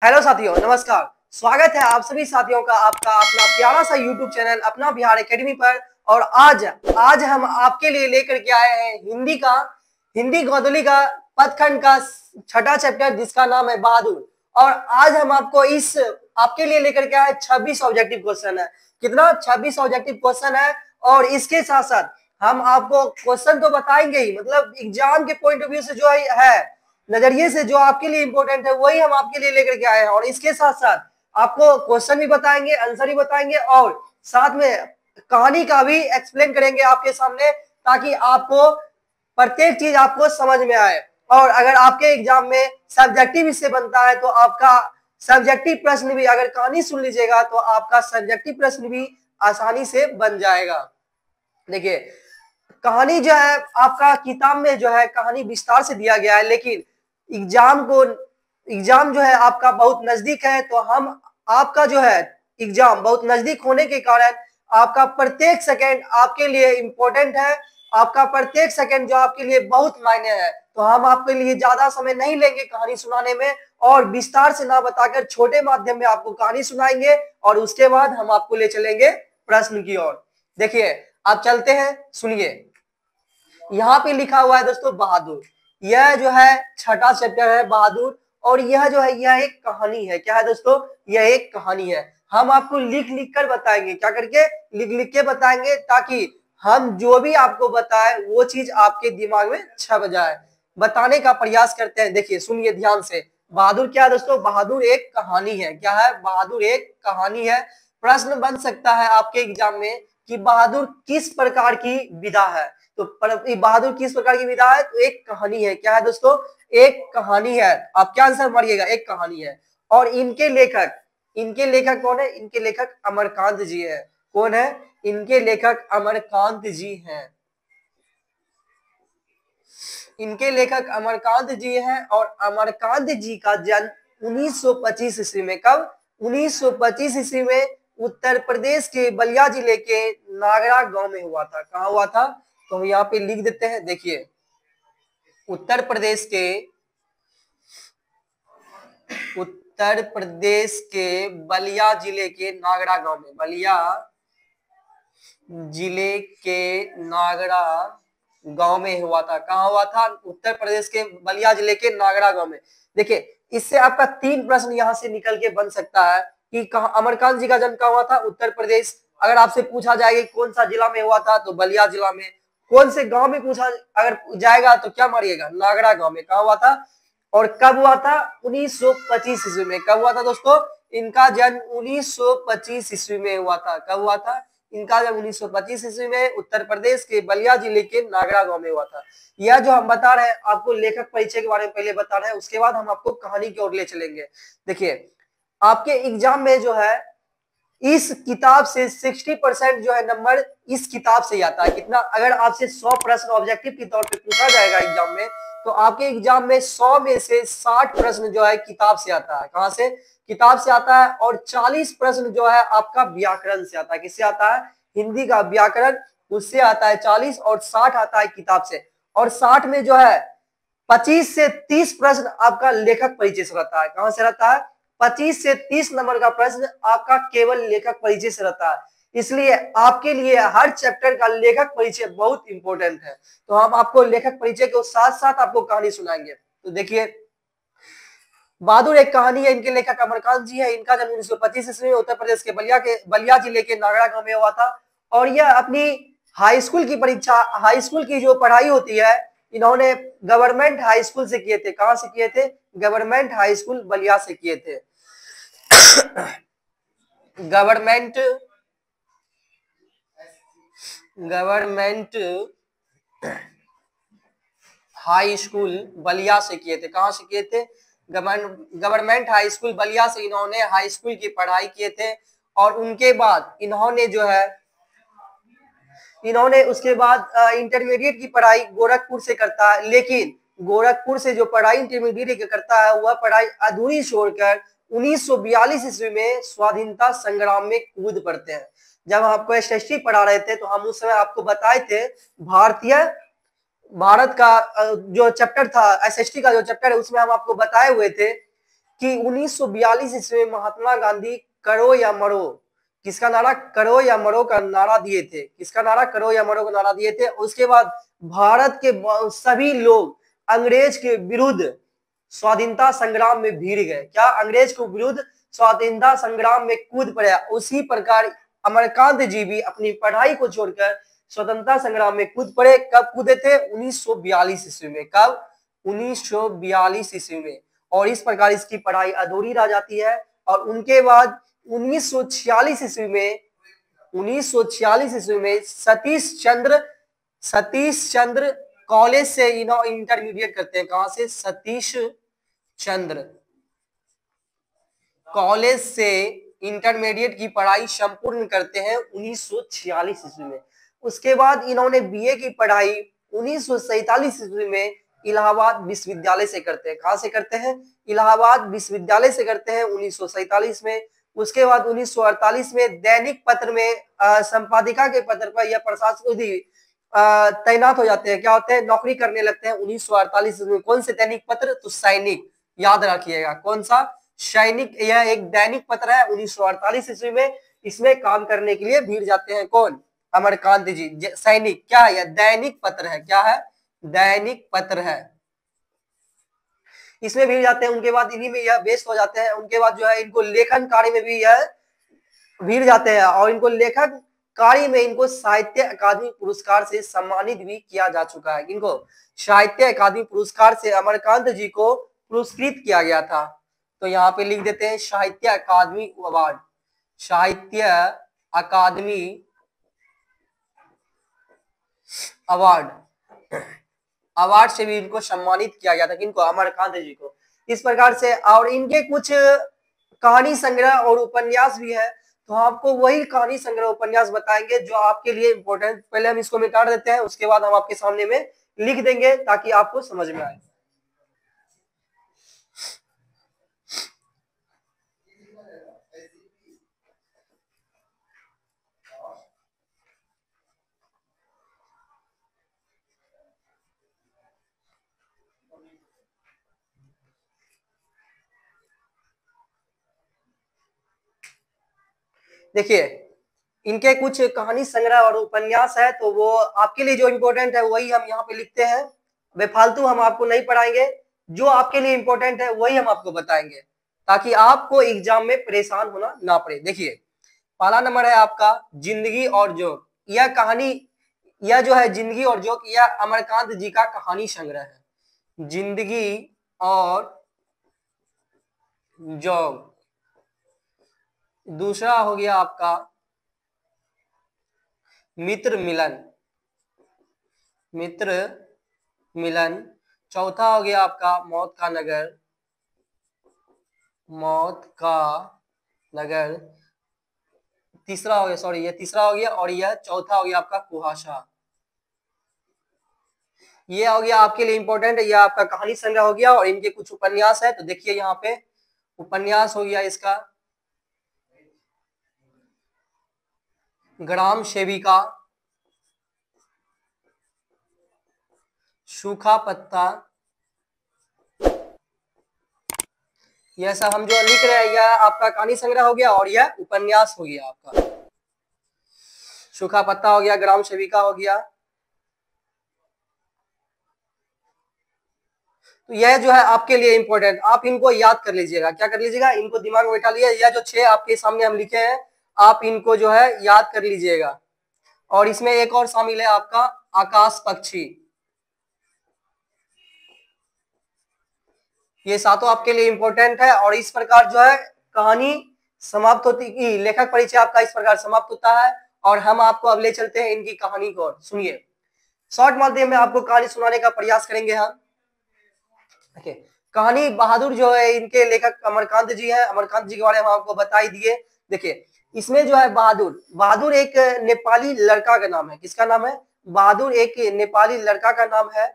Hello साथियों, नमस्कार। स्वागत है आप सभी साथियों का आपका अपना प्यारा सा यूट्यूब चैनल अपना बिहार एकेडमी पर। और आज हम आपके लिए लेकर के आए हैं हिंदी गोदली का पदखंड का छठा चैप्टर जिसका नाम है बहादुर। और आज हम आपको आपके लिए लेकर के आए 26 ऑब्जेक्टिव क्वेश्चन है। कितना? 26 ऑब्जेक्टिव क्वेश्चन है। और इसके साथ साथ हम आपको क्वेश्चन तो बताएंगे ही, मतलब एग्जाम के पॉइंट ऑफ व्यू से जो है नजरिए से जो आपके लिए इंपॉर्टेंट है वही हम आपके लिए लेकर के आए हैं। और इसके साथ साथ आपको क्वेश्चन भी बताएंगे, आंसर भी बताएंगे और साथ में कहानी का भी एक्सप्लेन करेंगे आपके सामने, ताकि आपको प्रत्येक चीज आपको समझ में आए। और अगर आपके एग्जाम में सब्जेक्टिव इससे बनता है तो आपका सब्जेक्टिव प्रश्न भी, अगर कहानी सुन लीजिएगा तो आपका सब्जेक्टिव प्रश्न भी आसानी से बन जाएगा। देखिए, कहानी जो है आपका किताब में जो है कहानी विस्तार से दिया गया है, लेकिन एग्जाम जो है आपका बहुत नजदीक है। तो हम आपका जो है एग्जाम बहुत नजदीक होने के कारण आपका प्रत्येक सेकंड आपके लिए इंपॉर्टेंट है। आपका प्रत्येक सेकंड जो आपके लिए बहुत मायने है। तो हम आपके लिए ज्यादा समय नहीं लेंगे कहानी सुनाने में, और विस्तार से ना बताकर छोटे माध्यम में आपको कहानी सुनाएंगे और उसके बाद हम आपको ले चलेंगे प्रश्न की ओर। देखिए, आप चलते हैं, सुनिए। यहाँ पे लिखा हुआ है दोस्तों बहादुर। यह जो है छठा चैप्टर है बहादुर। और यह जो है यह एक कहानी है। क्या है दोस्तों? यह एक कहानी है। हम आपको लिख लिख कर बताएंगे, क्या करके? लिख लिख के बताएंगे, ताकि हम जो भी आपको बताए वो चीज आपके दिमाग में छप जाए। बताने का प्रयास करते हैं। देखिए, सुनिए ध्यान से। बहादुर क्या है दोस्तों? बहादुर एक कहानी है। क्या है? बहादुर एक कहानी है। प्रश्न बन सकता है आपके एग्जाम में कि बहादुर किस प्रकार की विधा है। तो बहादुर किस प्रकार की विधा है? तो एक कहानी है। क्या है दोस्तों? एक कहानी है। आप क्या आंसर मारिएगा? एक कहानी है। और इनके लेखक कौन है? इनके लेखक अमरकांत जी है। कौन है? इनके लेखक अमरकांत जी हैं। इनके लेखक अमरकांत जी हैं। और अमरकांत जी का जन्म 1925 ईस्वी में, कब? 1925 ईस्वी में उत्तर प्रदेश के बलिया जिले के नागरा गांव में हुआ था। कहाँ हुआ था? तो हम यहाँ पे लिख देते हैं। देखिए, उत्तर प्रदेश के बलिया जिले के नागरा गांव में, बलिया जिले के नागरा गांव में हुआ था। कहाँ हुआ था? उत्तर प्रदेश के बलिया जिले के नागरा गांव में। देखिए, इससे आपका 3 प्रश्न यहाँ से निकल के बन सकता है कि कहाँ अमरकांत जी का जन्म कहाँ हुआ था? उत्तर प्रदेश। अगर आपसे पूछा जाएगा कौन सा जिला में हुआ था, तो बलिया जिला में। कौन से गांव में पूछा अगर जाएगा तो क्या मारिएगा? नागरा गांव में। कहाँ हुआ था और कब हुआ था? 1925 ईस्वी में। कब हुआ था दोस्तों? इनका जन्म 1925 ईस्वी में हुआ था। कब हुआ था? इनका जन्म 1925 ईस्वी में उत्तर प्रदेश के बलिया जिले के नागरा गांव में हुआ था। यह जो हम बता रहे हैं आपको लेखक परिचय के बारे में पहले बता रहे हैं, उसके बाद हम आपको कहानी की ओर ले चलेंगे। देखिए, आपके एग्जाम में जो है इस किताब से 60% जो है नंबर इस किताब से ही आता है। कितना? अगर आपसे 100 प्रश्न ऑब्जेक्टिव के तौर पे पूछा जाएगा एग्जाम में, तो आपके एग्जाम में 100 में से 60 प्रश्न जो है किताब से आता है। कहां से? किताब से आता है। और 40 प्रश्न जो है आपका व्याकरण से आता है। किससे आता है? हिंदी का व्याकरण, उससे आता है 40। और 60 आता है किताब से। और 60 में जो है 25 से 30 प्रश्न आपका लेखक परिचय से रहता है। कहां से रहता है? 25 से 30 नंबर का प्रश्न आपका केवल लेखक परिचय से रहता है। इसलिए आपके लिए हर चैप्टर का लेखक परिचय बहुत इंपॉर्टेंट है। तो हम आपको लेखक परिचय के साथ साथ आपको कहानी सुनाएंगे। तो देखिए, बहादुर एक कहानी है। इनके लेखक अमरकांत जी है। इनका जन्म 1925 ईस्वी में उत्तर प्रदेश के बलिया जिले के नागरा गांव में हुआ था। और यह अपनी हाई स्कूल की परीक्षा, हाई स्कूल की जो पढ़ाई होती है, इन्होंने गवर्नमेंट हाई स्कूल से किए थे। कहां से किए थे? गवर्नमेंट हाई स्कूल बलिया से किए थे। गवर्नमेंट हाई स्कूल बलिया से किए थे। कहां से किए थे? गवर्नमेंट हाई स्कूल बलिया से इन्होंने हाई स्कूल की पढ़ाई किए थे। और उनके बाद इन्होंने उसके बाद इंटरमीडिएट की पढ़ाई गोरखपुर से करता है। लेकिन गोरखपुर से जो पढ़ाई इंटरमीडिएट की करता है वह पढ़ाई अधूरी छोड़कर 1942 ईस्वी में स्वाधीनता संग्राम में कूद पड़ते हैं। जब आपको एसएसटी पढ़ा रहे थे तो हम उस समय आपको बताए थे भारत का जो चैप्टर था, एसएसटी का जो चैप्टर है, उसमें हम आपको बताए हुए थे कि 1942 ईस्वी में महात्मा गांधी करो या मरो, किसका नारा, करो या मरो का नारा दिए थे, किसका नारा, करो या मरो का नारा दिए थे। उसके बाद भारत के सभी लोग अंग्रेज के विरुद्ध स्वाधीनता संग्राम में भिड़ गए, क्या, अंग्रेज के विरुद्ध स्वाधीनता संग्राम में कूद पड़े। उसी प्रकार अमरकांत जी भी अपनी पढ़ाई को छोड़कर स्वतंत्रता संग्राम में कूद पड़े। कब कूदे थे, 1942 ईस्वी में। कब, 1942 ईस्वी में। और इस प्रकार इसकी पढ़ाई अधूरी रह जाती है। और उनके बाद 1946 ईस्वी में, 1946 ईस्वी में सतीश चंद्र कॉलेज से इंटरमीडिएट करते हैं। कहां से, सतीश चंद्र कॉलेज से इंटरमीडिएट की पढ़ाई संपूर्ण करते हैं 1946 ईस्वी में। उसके बाद इन्होंने बीए की पढ़ाई 1947 ईस्वी में इलाहाबाद विश्वविद्यालय से करते हैं। कहां से करते हैं, इलाहाबाद विश्वविद्यालय से करते हैं 1947 में। उसके बाद 1948 में दैनिक पत्र में संपादिका के पद पर या प्रशासक तैनात हो जाते हैं, क्या होते हैं, नौकरी करने लगते हैं 1948 में। कौन से दैनिक पत्र, तो सैनिक, याद रखिएगा, कौन सा, सैनिक। यह एक दैनिक पत्र है 1948 ईस्वी में। इसमें काम करने के लिए भीड़ जाते हैं कौन, अमरकांत जी। सैनिक क्या है, यह दैनिक पत्र है, क्या है, दैनिक पत्र है, इसमें भीड़ जाते हैं। उनके बाद इन्हीं में यह व्यस्त हो जाते हैं। उनके बाद जो है इनको लेखन कार्य में भी यह भीड़ जाते हैं और इनको लेखन कार्य में इनको साहित्य अकादमी पुरस्कार से सम्मानित भी किया जा चुका है। इनको साहित्य अकादमी पुरस्कार से अमरकांत जी को पुरस्कृत किया गया था। तो यहाँ पे लिख देते हैं साहित्य अकादमी अवार्ड, साहित्य अकादमी अवार्ड, अवार्ड से भी इनको सम्मानित किया गया था। किनको, अमरकांत जी को। इस प्रकार से, और इनके कुछ कहानी संग्रह और उपन्यास भी है। तो आपको वही कहानी संग्रह उपन्यास बताएंगे जो आपके लिए इंपॉर्टेंट। पहले हम इसको मिटा देते हैं, उसके बाद हम आपके सामने में लिख देंगे ताकि आपको समझ में आए। देखिए, इनके कुछ कहानी संग्रह और उपन्यास है, तो वो आपके लिए जो इंपॉर्टेंट है वही हम यहाँ पे लिखते हैं। बेफालतू हम आपको नहीं पढ़ाएंगे, जो आपके लिए इंपॉर्टेंट है वही हम आपको बताएंगे ताकि आपको एग्जाम में परेशान होना ना पड़े। देखिए, पहला नंबर है आपका जिंदगी और जोक। यह कहानी, यह जो है जिंदगी और जोक, यह अमरकांत जी का कहानी संग्रह है, जिंदगी और जोक। दूसरा हो गया आपका मित्र मिलन, मित्र मिलन। चौथा हो गया आपका मौत का नगर, मौत का नगर। तीसरा हो गया, सॉरी ये तीसरा हो गया, और यह चौथा हो गया आपका कुहासा। ये हो गया आपके लिए इंपॉर्टेंट, यह आपका कहानी संग्रह हो गया। और इनके कुछ उपन्यास है, तो देखिए यहाँ पे उपन्यास हो गया इसका ग्राम सेविका, सूखा पत्ता, यह सब हम जो लिख रहे हैं यह आपका कहानी संग्रह हो गया और यह उपन्यास हो गया आपका। सूखा पत्ता हो गया, ग्राम सेविका हो गया। तो यह जो है आपके लिए इंपॉर्टेंट, आप इनको याद कर लीजिएगा। क्या कर लीजिएगा, इनको दिमाग में बैठा लीजिए। यह जो 6 आपके सामने हम लिखे हैं आप इनको जो है याद कर लीजिएगा। और इसमें एक और शामिल है आपका आकाश पक्षी। ये सातों आपके लिए इंपॉर्टेंट है। और इस प्रकार जो है कहानी समाप्त होती, लेखक परिचय आपका इस प्रकार समाप्त होता है। और हम आपको अब ले चलते हैं इनकी कहानी को। सुनिए, शॉर्ट माध्यम में आपको कहानी सुनाने का प्रयास करेंगे हम। कहानी बहादुर जो है इनके लेखक अमरकांत जी है। अमरकांत जी के बारे में आपको बता ही दिए। देखिए, इसमें जो है बहादुर, बहादुर एक नेपाली लड़का का नाम है। किसका नाम है, बहादुर एक नेपाली लड़का का नाम है,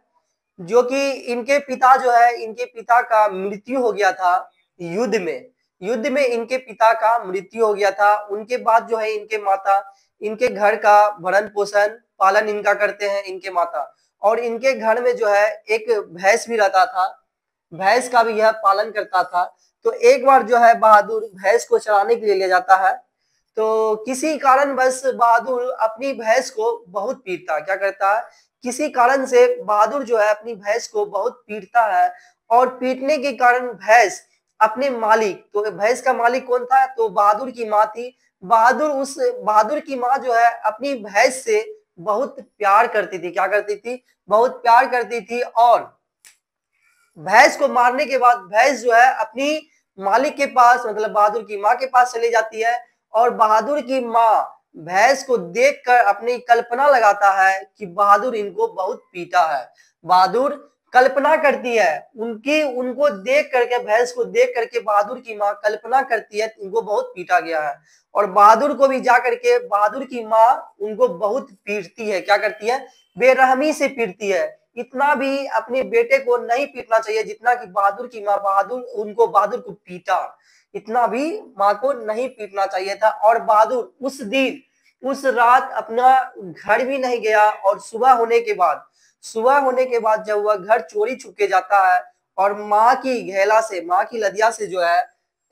जो कि इनके पिता जो है, इनके पिता का मृत्यु हो गया था युद्ध में। युद्ध में इनके पिता का मृत्यु हो गया था। उनके बाद जो है इनके माता इनके घर का भरण पोषण पालन इनका करते हैं, इनके माता। और इनके घर में जो है एक भैंस भी रहता था, भैंस का भी यह पालन करता था। तो एक बार जो है बहादुर भैंस को चराने के लिए ले जाता है। तो किसी कारण बस बहादुर अपनी भैंस को बहुत पीटता है। क्या करता है, किसी कारण से बहादुर जो है अपनी भैंस को बहुत पीटता है, और पीटने के कारण भैंस अपने मालिक, तो भैंस का मालिक कौन था, तो बहादुर की माँ थी। बहादुर की माँ जो है अपनी भैंस से बहुत प्यार करती थी। क्या करती थी, बहुत प्यार करती थी। और भैंस को मारने के बाद भैंस जो है अपनी मालिक के पास, मतलब बहादुर की माँ के पास चली जाती है। और बहादुर की माँ भैंस को देखकर अपनी कल्पना लगाता है कि बहादुर इनको बहुत पीटा है। बहादुर कल्पना करती है, उनको देख करके, भैंस को देख करके बहादुर की माँ कल्पना करती है इनको बहुत पीटा गया है। और बहादुर को भी जा करके बहादुर की माँ उनको बहुत पीटती है। क्या करती है, बेरहमी से पीटती है। इतना भी अपने बेटे को नहीं पीटना चाहिए जितना कि बहादुर की माँ बहादुर को पीटा। इतना भी माँ को नहीं पीटना चाहिए था। और बहादुर उस रात अपना घर भी नहीं गया। और सुबह होने के बाद जब वह घर चोरी छुपके जाता है, और माँ की लदिया से जो है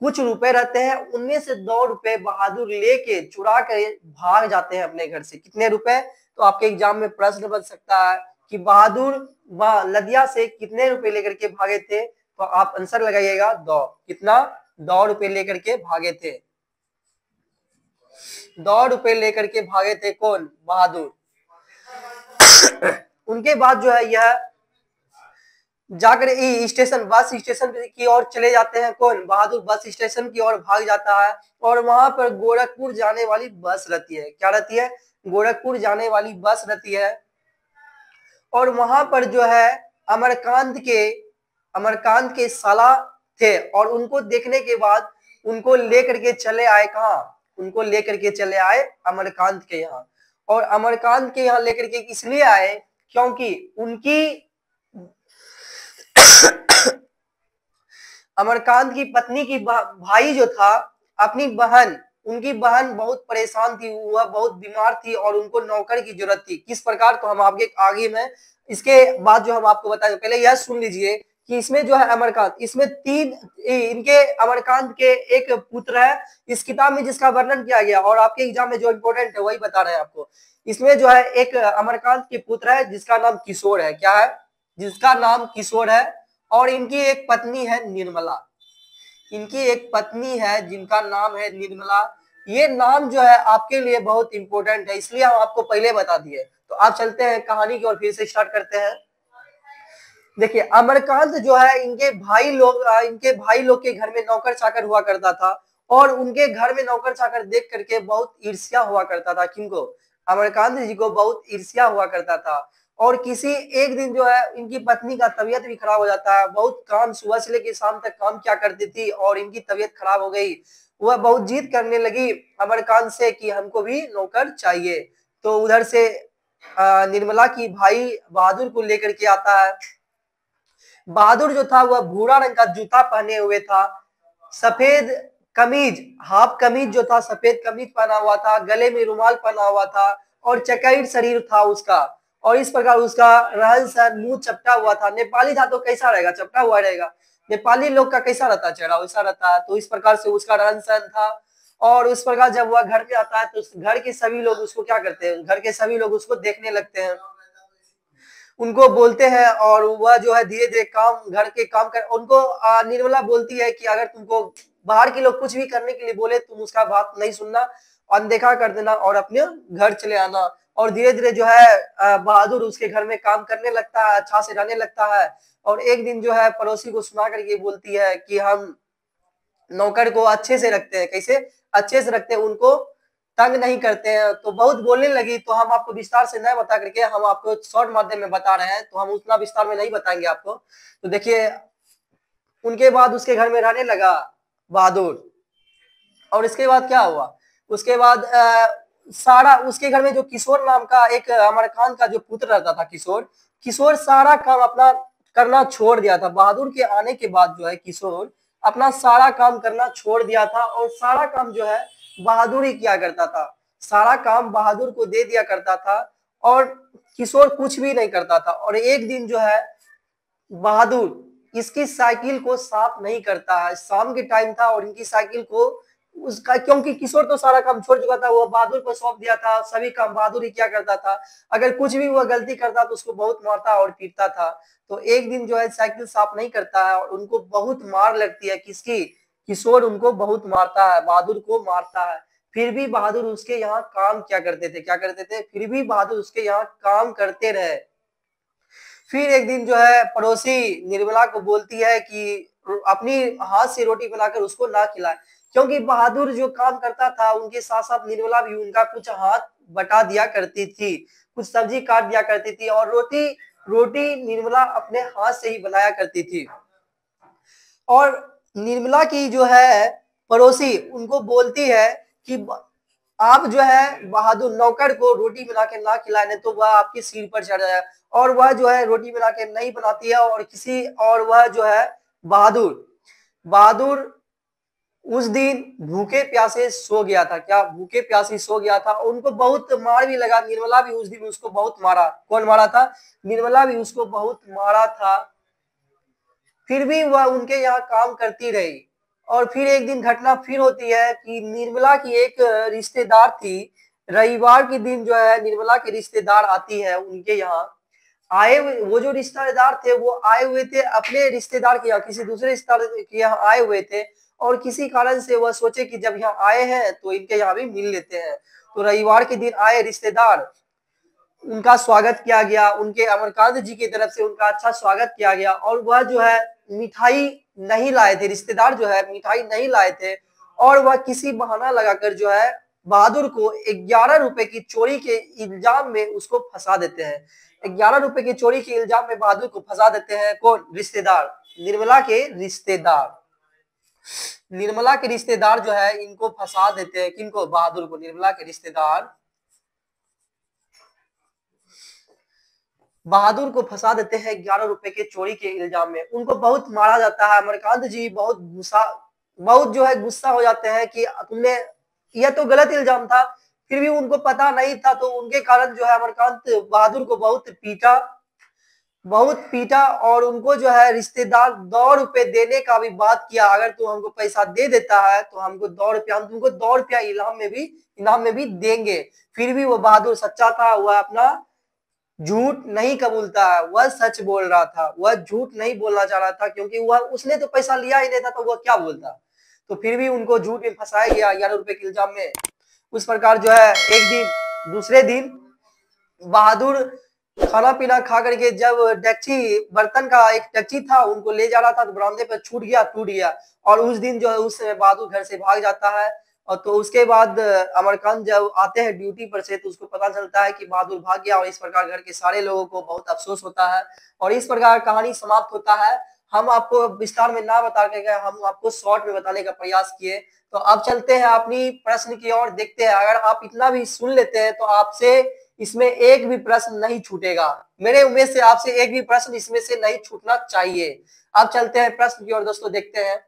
कुछ रुपए रहते हैं, उनमें से 2 रुपए बहादुर लेके चुरा कर भाग जाते हैं अपने घर से। कितने रुपए, तो आपके एग्जाम में प्रश्न बन सकता है कि बहादुर लदिया से कितने रुपए लेकर के भागे थे, तो आप आंसर लगाइएगा 2। कितना, 2 रुपए लेकर के भागे थे। 2 रुपए लेकर के भागे थे कौन, बहादुर। उनके बाद जो है यह जाकर बस स्टेशन की ओर चले जाते हैं। कौन, बहादुर बस स्टेशन की ओर भाग जाता है। और वहां पर गोरखपुर जाने वाली बस रहती है। क्या रहती है, गोरखपुर जाने वाली बस रहती है। और वहां पर जो है अमरकांत के साला थे, और उनको देखने के बाद उनको लेकर के चले आए कहा, उनको लेकर के चले आए अमरकांत के यहाँ। और अमरकांत के यहाँ लेकर के इसलिए आए क्योंकि अमरकांत की पत्नी की भाई जो था, उनकी बहन बहुत परेशान थी, वह बहुत बीमार थी और उनको नौकर की जरूरत थी। किस प्रकार, तो हम आगे में इसके बाद जो हम आपको बताएंगे, पहले यह सुन लीजिए कि इसमें जो है अमरकांत, इसमें अमरकांत के एक पुत्र है इस किताब में जिसका वर्णन किया गया, और आपके एग्जाम में जो इंपॉर्टेंट है वही बता रहे हैं आपको। इसमें जो है एक अमरकांत के पुत्र है जिसका नाम किशोर है। क्या है, जिसका नाम किशोर है। और इनकी एक पत्नी है निर्मला, जिनका नाम है निर्मला। ये नाम जो है आपके लिए बहुत इंपॉर्टेंट है, इसलिए हम आपको पहले बता दिए। तो आप चलते हैं कहानी की और फिर से स्टार्ट करते हैं। देखिए, अमरकांत जो है इनके भाई लोग के घर में नौकर चाकर हुआ करता था, और उनके घर में नौकर चाकर देख करके बहुत ईर्ष्या हुआ करता था। किनको, अमरकांत जी को बहुत ईर्ष्या हुआ करता था। और किसी एक दिन जो है इनकी पत्नी का तबीयत भी खराब हो जाता है। बहुत काम, सुबह से लेकर शाम तक काम क्या करती थी, और इनकी तबीयत खराब हो गई। वह बहुत जिद करने लगी अमरकांत से कि हमको भी नौकर चाहिए। तो उधर से निर्मला की भाई बहादुर को लेकर के आता है। बहादुर जो था वह भूरा रंग का जूता पहने हुए था, सफेद कमीज, हाफ कमीज जो था सफेद कमीज पहना हुआ था, गले में रुमाल पहना हुआ था, और चकैर शरीर था उसका। और इस प्रकार उसका रहन सहन, मुंह चपटा हुआ था। नेपाली था तो कैसा रहेगा, चपटा हुआ रहेगा। नेपाली लोग का कैसा रहता है, चेहरा वैसा रहता है। तो इस प्रकार से उसका रहन सहन था। और उस प्रकार जब वह घर पे आता है तो घर के सभी लोग उसको क्या करते हैं, घर के सभी लोग उसको देखने लगते हैं, उनको बोलते हैं। और वह जो है धीरे धीरे घर के काम कर उनको निर्मला बोलती है कि अगर तुमको बाहर के लोग कुछ भी करने के लिए बोले तुम उसका बात नहीं सुनना, अनदेखा कर देना और अपने घर चले आना। और धीरे धीरे जो है बहादुर उसके घर में काम करने लगता है, अच्छा से रहने लगता है। और एक दिन जो है पड़ोसी को सुना करके बोलती है कि हम नौकर को अच्छे से रखते हैं। कैसे, अच्छे से रखते हैं, उनको तंग नहीं करते हैं। तो बहुत बोलने लगी, तो हम आपको विस्तार से नहीं बता करके हम आपको शॉर्ट माध्यम में बता रहे हैं, तो हम उतना विस्तार में नहीं बताएंगे आपको। तो देखिए, उनके बाद उसके घर में रहने लगा बहादुर। और इसके बाद क्या हुआ, उसके बाद सारा उसके घर में जो किशोर नाम का एक अमरकांत का जो पुत्र रहता था, किशोर सारा काम अपना करना छोड़ दिया था। बहादुर के आने के बाद जो है किशोर अपना सारा काम करना छोड़ दिया था, और सारा काम जो है बहादुर ही किया करता था। सारा काम बहादुर को दे दिया करता था, और किशोर कुछ भी नहीं करता था। और एक दिन जो है बहादुर इसकी साइकिल को साफ नहीं करता है। शाम के टाइम था और इनकी साइकिल को उसका, क्योंकि किशोर तो सारा काम छोड़ चुका था, वो बहादुर को सौंप दिया था, सभी काम बहादुर ही क्या करता था। अगर कुछ भी वो गलती करता तो उसको बहुत मारता और पीटता था। तो एक दिन जो है साइकिल साफ नहीं करता है और उनको बहुत मार लगती है। किसकी? किशोर उनको बहुत मारता है, बहादुर को मारता है। फिर भी बहादुर उसके यहाँ काम क्या करते थे, क्या करते थे? फिर भी बहादुर उसके यहाँ काम करते रहे। फिर एक दिन जो है पड़ोसी निर्मला को बोलती है कि अपनी हाथ से रोटी बनाकर उसको ना खिलाए, क्योंकि बहादुर जो काम करता था उनके साथ साथ निर्मला भी उनका कुछ हाथ बटा दिया करती थी, कुछ सब्जी काट दिया करती थी और रोटी रोटी निर्मला अपने हाथ से ही बनाया करती थी। और निर्मला की जो है पड़ोसी उनको बोलती है कि आप जो है बहादुर नौकर को रोटी बना के ना खिलाने तो वह आपके सिर पर चढ़ जाए। और वह जो है रोटी बना के नहीं बनाती है और किसी और वह जो है बहादुर बहादुर उस दिन भूखे प्यासे सो गया था। क्या? भूखे प्यासे सो गया था। उनको बहुत मार भी लगा, निर्मला भी उस दिन उसको बहुत मारा। कौन मारा था? निर्मला भी उसको बहुत मारा था। फिर भी वह उनके यहाँ काम करती रही। और फिर एक दिन घटना फिर होती है कि निर्मला की एक रिश्तेदार थी। रविवार के दिन जो है निर्मला के रिश्तेदार आती है उनके यहाँ। वो जो रिश्तेदार थे वो आए हुए थे अपने रिश्तेदार के यहाँ, किसी दूसरे रिश्तेदार के यहाँ आए हुए थे। और किसी कारण से वह सोचे कि जब यहाँ आए हैं तो इनके यहाँ भी मिल लेते हैं। तो रविवार के दिन आए रिश्तेदार, उनका स्वागत किया गया, उनके अमरकांत जी की तरफ से उनका अच्छा स्वागत किया गया। और वह जो है मिठाई नहीं लाए थे, रिश्तेदार जो है मिठाई नहीं लाए थे। और वह किसी बहाना लगाकर जो है बहादुर को 11 रुपए की चोरी के इल्जाम में उसको फंसा देते हैं। 11 रुपए की चोरी के इल्जाम में बहादुर को फंसा देते हैं। कौन? रिश्तेदार, निर्मला के रिश्तेदार। निर्मला के रिश्तेदार जो है इनको फंसा देते हैं। किनको? बहादुर को। निर्मला के रिश्तेदार बहादुर को फंसा देते हैं 11 रुपए के चोरी के इल्जाम में। उनको बहुत मारा जाता है। अमरकांत जी बहुत जो है गुस्सा हो जाते हैं कि तुमने, यह तो गलत इल्जाम था। फिर भी उनको पता नहीं था तो उनके कारण जो है अमरकांत बहादुर को बहुत पीटा। और उनको जो है रिश्तेदार 2 रुपए देने का भी बात किया, अगर तू हमको पैसा दे देता है तो हमको 2 रुपया, हम तुमको 2 रुपया इनाम में भी देंगे। फिर भी वो बहादुर सच्चा था, वह अपना झूठ नहीं कबूलता है, वह सच बोल रहा था। वह झूठ नहीं बोलना चाह रहा था क्योंकि वह उसने तो पैसा लिया ही नहीं था तो वह क्या बोलता। तो फिर भी उनको झूठ में फंसाया गया 11 रुपए के इल्जाम में। उस प्रकार जो है एक दिन दूसरे दिन बहादुर खाना पीना खा करके जब डेक्ची, बर्तन का एक डेक्ची था उनको ले जा रहा था तो बरामदे पर छूट गया, टूट गया। और उस दिन जो है उस समय बहादुर घर से भाग जाता है। और तो उसके बाद अमरकांत जब आते हैं ड्यूटी पर से तो उसको पता चलता है कि बहादुर भाग गया। और इस प्रकार घर के सारे लोगों को बहुत अफसोस होता है। और इस प्रकार कहानी समाप्त होता है। हम आपको विस्तार में ना बता के हम आपको शॉर्ट में बताने का प्रयास किए। तो अब चलते हैं अपनी प्रश्न की ओर, देखते हैं। अगर आप इतना भी सुन लेते हैं तो आपसे इसमें एक भी प्रश्न नहीं छूटेगा। मेरे उम्मीद से आपसे एक भी प्रश्न इसमें से नहीं छूटना चाहिए। अब चलते हैं प्रश्न की ओर दोस्तों, देखते हैं।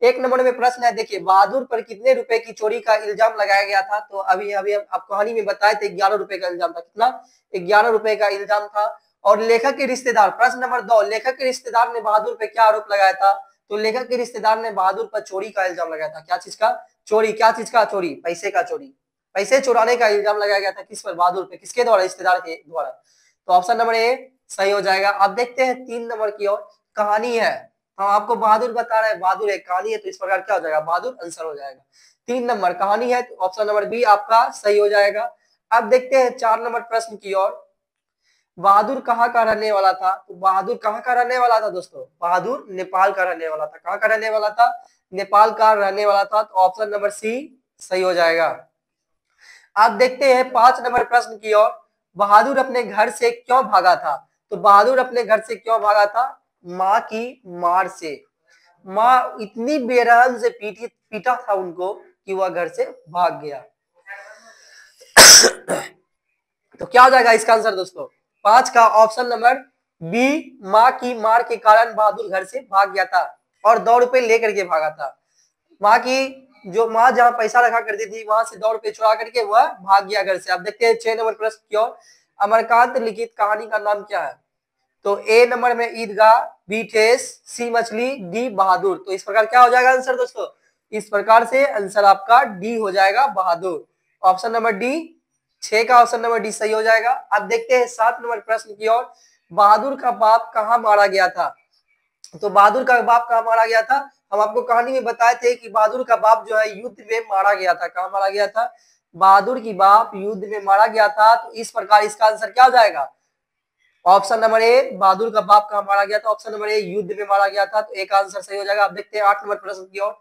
1 नंबर में प्रश्न है, देखिए बहादुर पर कितने रुपए की चोरी का इल्जाम लगाया गया था? तो अभी अभी आप कहानी में बताए थे 11 रुपए का इल्जाम था। कितना? 11 रुपए का इल्जाम था। और लेखक के रिश्तेदार, प्रश्न नंबर 2, लेखक के रिश्तेदार ने बहादुर पे क्या आरोप लगाया था? तो लेखक के रिश्तेदार ने बहादुर पर चोरी का इल्जाम लगाया था। क्या चीज का चोरी? क्या चीज का चोरी? पैसे का चोरी, पैसे चुराने का इल्जाम लगाया गया था। किस पर? बहादुर पे। किसके द्वारा? रिश्तेदार के द्वारा। तो ऑप्शन नंबर ए सही हो जाएगा। अब देखते हैं 3 नंबर की ओर। कहानी है, हम आपको बहादुर बता रहे हैं, बहादुर एक कहानी है तो इस प्रकार क्या हो जाएगा? बहादुर आंसर हो जाएगा। 3 नंबर कहानी है तो ऑप्शन नंबर बी आपका सही हो जाएगा। अब देखते हैं 4 नंबर प्रश्न की ओर। बहादुर कहाँ का रहने वाला था? तो बहादुर कहाँ का रहने वाला था दोस्तों? बहादुर नेपाल का रहने वाला था। कहाँ का रहने वाला था? नेपाल का रहने वाला था। तो ऑप्शन नंबर सी सही हो जाएगा। अब देखते हैं 5 नंबर प्रश्न की ओर। बहादुर अपने घर से क्यों भागा था? तो बहादुर अपने घर से क्यों भागा था? माँ की मार से। माँ इतनी बेरहम से पीटा था उनको कि वह घर से भाग गया। तो क्या हो जाएगा इसका आंसर दोस्तों? 5 का ऑप्शन नंबर बी, माँ की मार के कारण बहादुर घर से भाग गया था और 2 रुपए लेकर के भागा था। माँ की जो माँ जहाँ पैसा रखा करती थी वहां से 2 रुपए चुरा करके वह भाग गया घर से। अब देखते हैं 6 नंबर प्रश्न क्यों। अमरकांत लिखित कहानी का नाम क्या है? तो ए नंबर में ईदगाह, बी ठेस, सी मछली, डी बहादुर। तो इस प्रकार क्या हो जाएगा आंसर दोस्तों, इस प्रकार से आंसर आपका डी हो जाएगा बहादुर। ऑप्शन नंबर डी, 6 का ऑप्शन नंबर डी सही हो जाएगा। अब देखते हैं 7 नंबर प्रश्न की ओर। बहादुर का बाप कहाँ मारा गया था? तो बहादुर का बाप कहाँ मारा गया था? हम आपको कहानी में बताए थे कि बहादुर का बाप जो है युद्ध में मारा गया था। कहाँ मारा गया था? बहादुर की बाप युद्ध में मारा गया था। तो इस प्रकार इसका आंसर क्या हो जाएगा? ऑप्शन नंबर ए, बहादुर का बाप कहाँ मारा गया था? ऑप्शन नंबर ए, युद्ध में मारा गया था। तो एक आंसर सही हो जाएगा। अब देखते हैं 8 नंबर प्रश्न की ओर।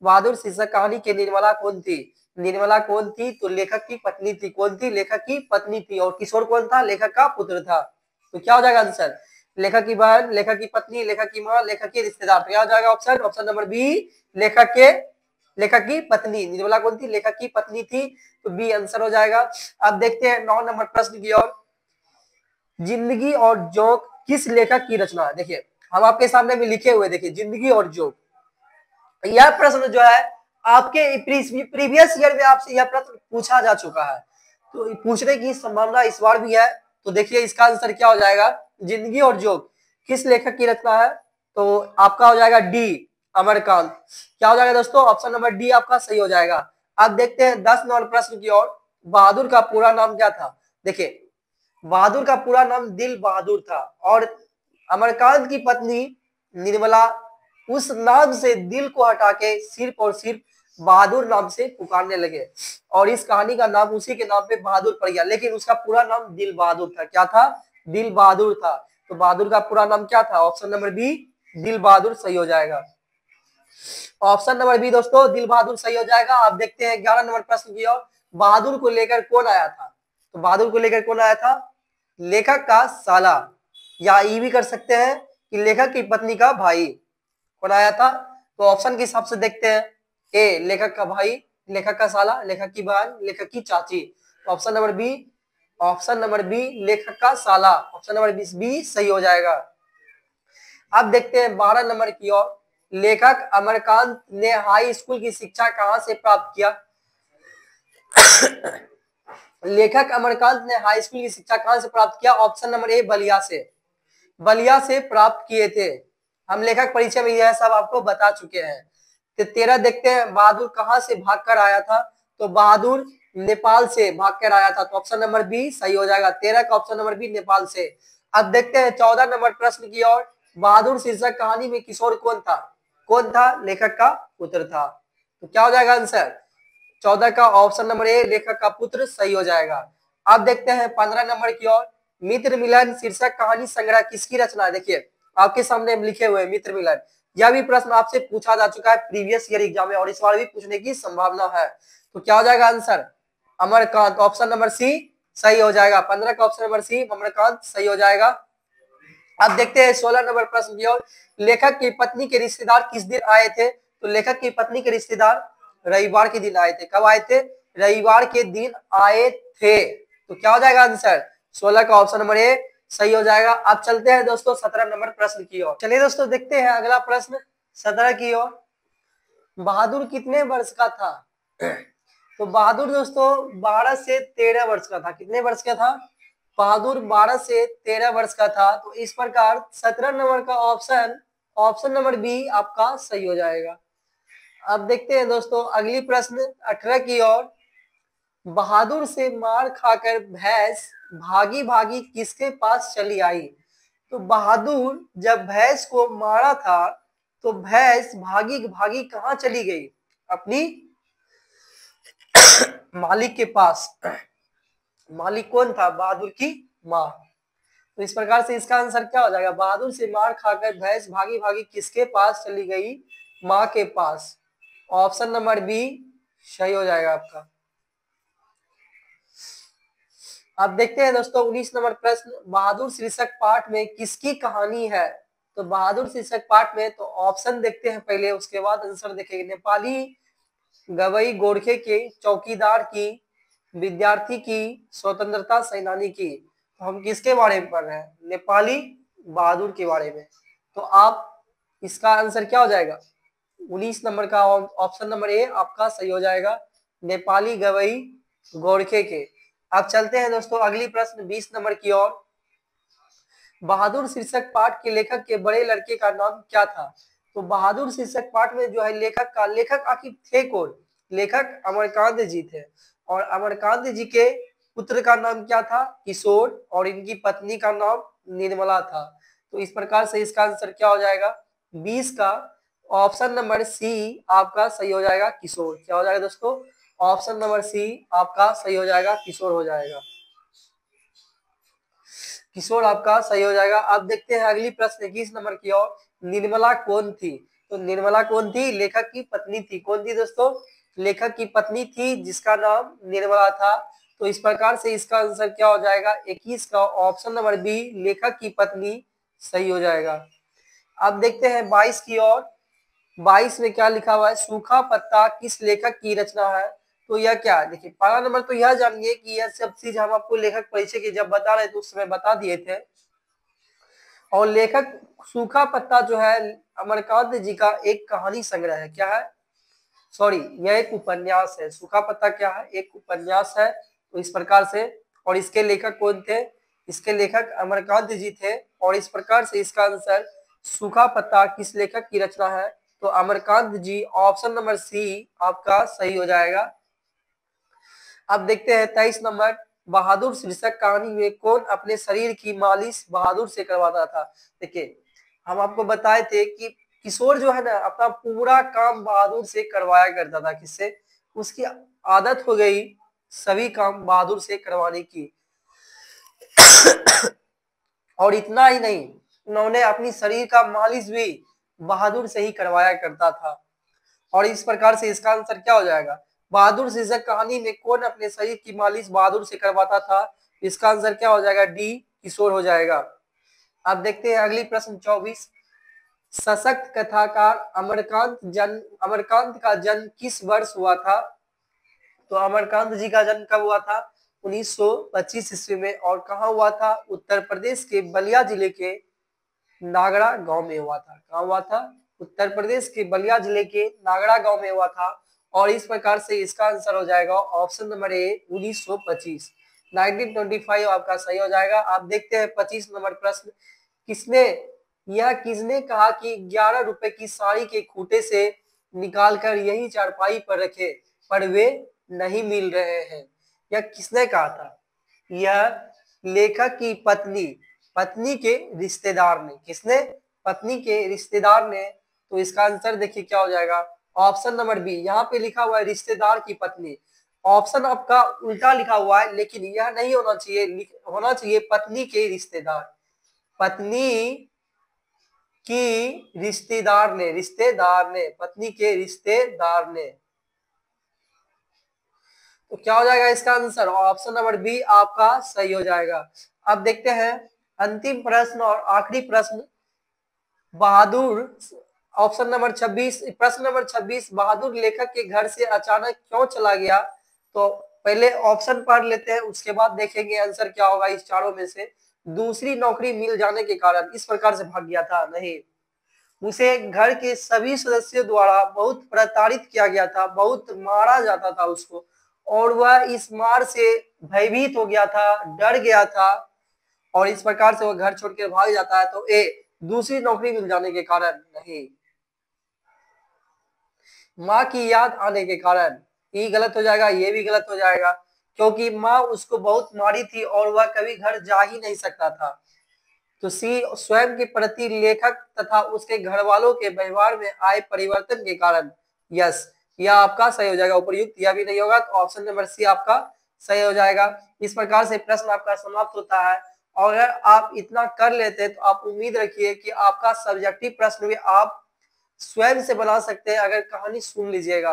बहादुर शीर्षक कहानी के निर्मला कौन थी? निर्मला कौन थी? तो लेखक की पत्नी थी। कौन थी? लेखक की पत्नी थी। और किशोर कौन था? लेखक का पुत्र था। तो क्या हो जाएगा आंसर? लेखक की बहन, लेखक की पत्नी, लेखक की माँ, लेखक के रिश्तेदार। तो क्या हो जाएगा ऑप्शन? ऑप्शन नंबर बी, लेखक की पत्नी। निर्मला कौन थी? लेखक की पत्नी थी। तो बी आंसर हो जाएगा। अब देखते हैं 9 नंबर प्रश्न की ओर। जिंदगी और जोक किस लेखक की रचना है? देखिए हम आपके सामने में लिखे हुए, देखिए जिंदगी और जोक। यह प्रश्न जो है आपके प्रीवियस ईयर में आपसे यह प्रश्न पूछा जा चुका है, तो पूछने की संभावना इस बार भी है। तो देखिए इसका आंसर क्या हो जाएगा? जिंदगी और जोक किस लेखक की रचना है? तो आपका हो जाएगा डी, अमरकांत। क्या हो जाएगा दोस्तों? ऑप्शन नंबर डी आपका सही हो जाएगा। अब देखते हैं 10 नंबर प्रश्न की ओर। बहादुर का पूरा नाम क्या था? देखिए बहादुर का पूरा नाम दिल बहादुर था और अमरकांत की पत्नी निर्मला उस नाम से दिल को हटा के सिर्फ और सिर्फ बहादुर नाम से पुकारने लगे और इस कहानी का नाम उसी के नाम पे बहादुर पड़ गया। लेकिन उसका पूरा नाम दिल बहादुर था। क्या था? दिल बहादुर था। तो बहादुर का पूरा नाम क्या था? ऑप्शन नंबर बी, दिल बहादुर सही हो जाएगा। ऑप्शन नंबर बी दोस्तों, दिल बहादुर सही हो जाएगा। आप देखते हैं 11 नंबर प्रश्न की ओर। बहादुर को लेकर कौन आया था? तो बहादुर को लेकर कौन आया था? लेखक का साला, या ये भी कर सकते हैं कि लेखक की पत्नी का भाई। कौन आया था? तो ऑप्शन के हिसाब से देखते हैं। ए, लेखक का भाई, लेखक का साला, लेखक की बहन, लेखक की चाची। तो option number B, option number B लेखक का साला, ऑप्शन नंबर बी सही हो जाएगा। अब देखते हैं 12 नंबर की ओर। लेखक अमरकांत ने हाई स्कूल की शिक्षा कहां से प्राप्त किया? लेखक अमरकांत ने हाई स्कूल की शिक्षा कहां से प्राप्त किया? ऑप्शन नंबर ए, बलिया से। बलिया से प्राप्त किए थे। हम लेखक परिचय में यह सब आपको बता चुके हैं। तो 13 देखते हैं, बहादुर कहां से भागकर आया था? तो बहादुर नेपाल से भागकर आया था। तो ऑप्शन नंबर बी सही हो जाएगा। 13 का ऑप्शन नंबर बी, नेपाल से। अब देखते हैं 14 नंबर प्रश्न की ओर। बहादुर शीर्षक कहानी में किशोर कौन था? कौन था? लेखक का पुत्र था। तो क्या हो जाएगा आंसर? 14 का ऑप्शन नंबर ए, लेखक का पुत्र सही हो जाएगा। अब देखते हैं 15 नंबर की ओर। मित्र मिलन शीर्षक कहानी संग्रह किसकी रचना है? देखिए आपके सामने लिखे हुए मित्र मिलन। यह भी प्रश्न आपसे पूछा जा चुका है प्रीवियस ईयर एग्जाम में और इस बार भी पूछने की संभावना है। तो क्या हो जाएगा answer? Amarkant, option number C सही हो जाएगा। 15 का ऑप्शन नंबर सी, अमरकांत सही हो जाएगा। अब देखते हैं 16 नंबर प्रश्न की ओर। लेखक की पत्नी के रिश्तेदार किस दिन आए थे? तो लेखक की पत्नी के रिश्तेदार रविवार के दिन आए थे। कब आए थे? रविवार के दिन आए थे। तो क्या हो जाएगा आंसर? 16 का ऑप्शन नंबर ए सही हो जाएगा। अब चलते हैं दोस्तों 17 नंबर प्रश्न की ओर। चलिए दोस्तों देखते हैं अगला प्रश्न 17 की ओर। बहादुर कितने वर्ष का था? तो बहादुर दोस्तों 12 से 13 वर्ष का था। कितने वर्ष का था? बहादुर 12 से 13 वर्ष का था। तो इस प्रकार 17 नंबर का ऑप्शन नंबर बी आपका सही हो जाएगा। अब देखते हैं दोस्तों अगली प्रश्न 18 की ओर। बहादुर से मार खाकर भैंस भागी भागी किसके पास चली आई? तो बहादुर जब भैंस को मारा था तो भैंस भागी भागी कहाँ चली गई? अपनी मालिक के पास। मालिक कौन था? बहादुर की माँ। तो इस प्रकार से इसका आंसर क्या हो जाएगा? बहादुर से मार खाकर भैंस भागी भागी किसके पास चली गई? माँ के पास। ऑप्शन नंबर बी सही हो जाएगा आपका। अब देखते हैं दोस्तों 19 नंबर प्रश्न। बहादुर शीर्षक पाठ में किसकी कहानी है? तो बहादुर शीर्षक पाठ में तो ऑप्शन देखते हैं पहले, उसके बाद आंसर देखेंगे। नेपाली गवई गोरखे के, चौकीदार की, विद्यार्थी की, स्वतंत्रता सेनानी की। तो हम किसके बारे में पढ़ रहे हैं? नेपाली बहादुर के बारे में। तो आप इसका आंसर क्या हो जाएगा? 19 नंबर का ऑप्शन नंबर ए आपका सही हो जाएगा, नेपाली गवई गोरखे के। अब चलते हैं दोस्तों अगली प्रश्न 20 नंबर की ओर। बहादुर शीर्षक पाठ के लेखक के बड़े लड़के का नाम क्या था? तो बहादुर शीर्षक पाठ में जो है लेखक आखिर थे कौन? लेखक अमरकांत जी थे, और अमरकांत जी के पुत्र का नाम क्या था? किशोर, और इनकी पत्नी का नाम निर्मला था। तो इस प्रकार से इसका आंसर क्या हो जाएगा? 20 का ऑप्शन नंबर सी आपका सही हो जाएगा, किशोर। क्या हो जाएगा दोस्तों? ऑप्शन नंबर सी आपका सही हो जाएगा, किशोर हो जाएगा। किशोर आपका सही हो जाएगा। अब देखते हैं अगली प्रश्न 21 नंबर की ओर। निर्मला कौन थी? तो निर्मला कौन थी? लेखक की पत्नी थी। कौन थी दोस्तों? लेखक की पत्नी थी, जिसका नाम निर्मला था। तो इस प्रकार से इसका आंसर क्या हो जाएगा? 21 का ऑप्शन नंबर बी, लेखक की पत्नी, सही हो जाएगा। अब देखते हैं 22 की ओर। 22 में क्या लिखा हुआ है? सूखा पत्ता किस लेखक की रचना है? तो यह क्या है? देखिए, पहला नंबर तो यह जानिए कि यह सब चीज हम आपको लेखक परिचय की जब बता रहे थे उस समय बता दिए थे। और लेखक सूखा पत्ता जो है अमरकांत जी का एक कहानी संग्रह है। क्या है? सॉरी, यह एक उपन्यास है। सूखा पत्ता क्या है? एक उपन्यास है। तो इस प्रकार से, और इसके लेखक कौन थे? इसके लेखक अमरकांत जी थे। और इस प्रकार से इसका आंसर सूखा पत्ता किस लेखक की रचना है? तो अमरकांत जी, ऑप्शन नंबर सी आपका सही हो जाएगा। अब देखते हैं 23 नंबर। बहादुर शीर्षक कहानी में कौन अपने शरीर की मालिश बहादुर से करवाता था? देखिए, हम आपको बताए थे कि किशोर जो है ना अपना पूरा काम बहादुर से करवाया करता था। किससे? उसकी आदत हो गई सभी काम बहादुर से करवाने की। और इतना ही नहीं, उन्होंने अपनी शरीर का मालिश भी बहादुर से ही करवाया करता था। और इस प्रकार से इसका आंसर क्या हो जाएगा? बहादुर शीर्षक कहानी में कौन अपने शरीर की मालिश बहादुर से करवाता था? इसका आंसर क्या हो जाएगा? डी, किशोर हो जाएगा। अब देखते हैं अगली प्रश्न 24। सशक्त कथाकार अमरकांत का जन्म किस वर्ष हुआ था? तो अमरकांत जी का जन्म कब हुआ था? 1925 ईस्वी में। और कहाँ हुआ था? उत्तर प्रदेश के बलिया जिले के नागड़ा गांव में हुआ था। कहाँ हुआ था? उत्तर प्रदेश के बलिया जिले के नागड़ा गांव में हुआ था। और इस प्रकार से इसका आंसर हो जाएगा ऑप्शन नंबर ए, 1925। 1925 आपका सही हो जाएगा। आप देखते हैं 25 नंबर प्रश्न। किसने कहा कि 11 रुपए की साड़ी के खूटे से निकालकर यही चारपाई पर रखे, पर वे नहीं मिल रहे हैं? यह किसने कहा था? यह लेखक की पत्नी के रिश्तेदार ने। किसने? पत्नी के रिश्तेदार ने। तो इसका आंसर देखिए क्या हो जाएगा? Option number B. यहाँ पे लिखा हुआ है रिश्तेदार की पत्नी। ऑप्शन आपका उल्टा लिखा हुआ है, लेकिन यह नहीं होना चाहिए, होना चाहिए पत्नी के रिश्तेदार। पत्नी की रिश्तेदार ने, पत्नी के रिश्तेदार ने। तो क्या हो जाएगा इसका आंसर? ऑप्शन नंबर बी आपका सही हो जाएगा। अब देखते हैं अंतिम प्रश्न और आखिरी प्रश्न। बहादुर, ऑप्शन नंबर 26, प्रश्न नंबर 26, बहादुर लेखक के घर से अचानक क्यों चला गया? तो पहले ऑप्शन पढ़ लेते हैं, उसके बाद देखेंगे आंसर क्या होगा इस चारों में से। दूसरी नौकरी मिल जाने के कारण इस प्रकार से भाग गया था? नहीं, उसे घर के सभी सदस्यों द्वारा बहुत प्रताड़ित किया गया था, बहुत मारा जाता था उसको, और वह इस मार से भयभीत हो गया था, डर गया था, और इस प्रकार से वह घर छोड़ के भाग जाता है। तो ए, दूसरी नौकरी मिल जाने के कारण। नहीं, माँ की याद आने के कारण। ये गलत हो जाएगा, ये भी गलत हो जाएगा, क्योंकि माँ उसको बहुत मारी थी और वह कभी घर जा ही नहीं सकता था। तो सी, स्वयं के प्रति लेखक तथा उसके घर वालों के व्यवहार में आए परिवर्तन के कारण। यस, यह आपका सही हो जाएगा। उपयुक्त यह भी नहीं होगा, तो ऑप्शन नंबर सी आपका सही हो जाएगा। इस प्रकार से प्रश्न आपका समाप्त होता है। और अगर आप इतना कर लेते हैं तो आप उम्मीद रखिए कि आपका सब्जेक्टिव प्रश्न भी आप स्वयं से बना सकते हैं अगर कहानी सुन लीजिएगा।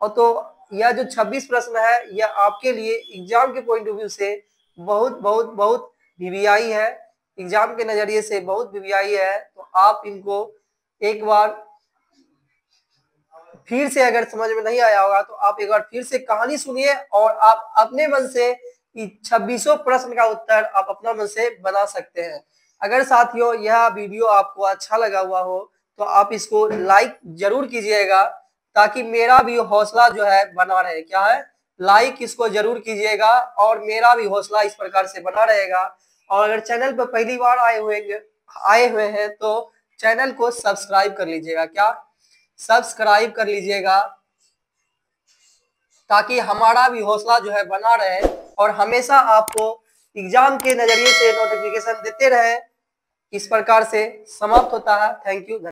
और तो यह जो 26 प्रश्न है यह आपके लिए एग्जाम के पॉइंट ऑफ व्यू से बहुत बहुत बहुत वीवीआई है, एग्जाम के नजरिए से बहुत वीवीआई है। तो आप इनको एक बार फिर से, अगर समझ में नहीं आया होगा तो आप एक बार फिर से कहानी सुनिए और आप अपने मन से 26 प्रश्न का उत्तर आप अपना मन से बना सकते हैं। अगर साथियों यह वीडियो आपको अच्छा लगा हुआ हो तो आप इसको लाइक जरूर कीजिएगा, ताकि मेरा भी हौसला जो है बना रहे। क्या है? लाइक इसको जरूर कीजिएगा और मेरा भी हौसला इस प्रकार से बना रहेगा। और अगर चैनल पर पहली बार आए हुए हैं तो चैनल को सब्सक्राइब कर लीजिएगा। क्या सब्सक्राइब कर लीजिएगा, ताकि हमारा भी हौसला जो है बना रहे और हमेशा आपको एग्जाम के नजरिए से नोटिफिकेशन देते रहे। इस प्रकार से समाप्त होता है। Thank you.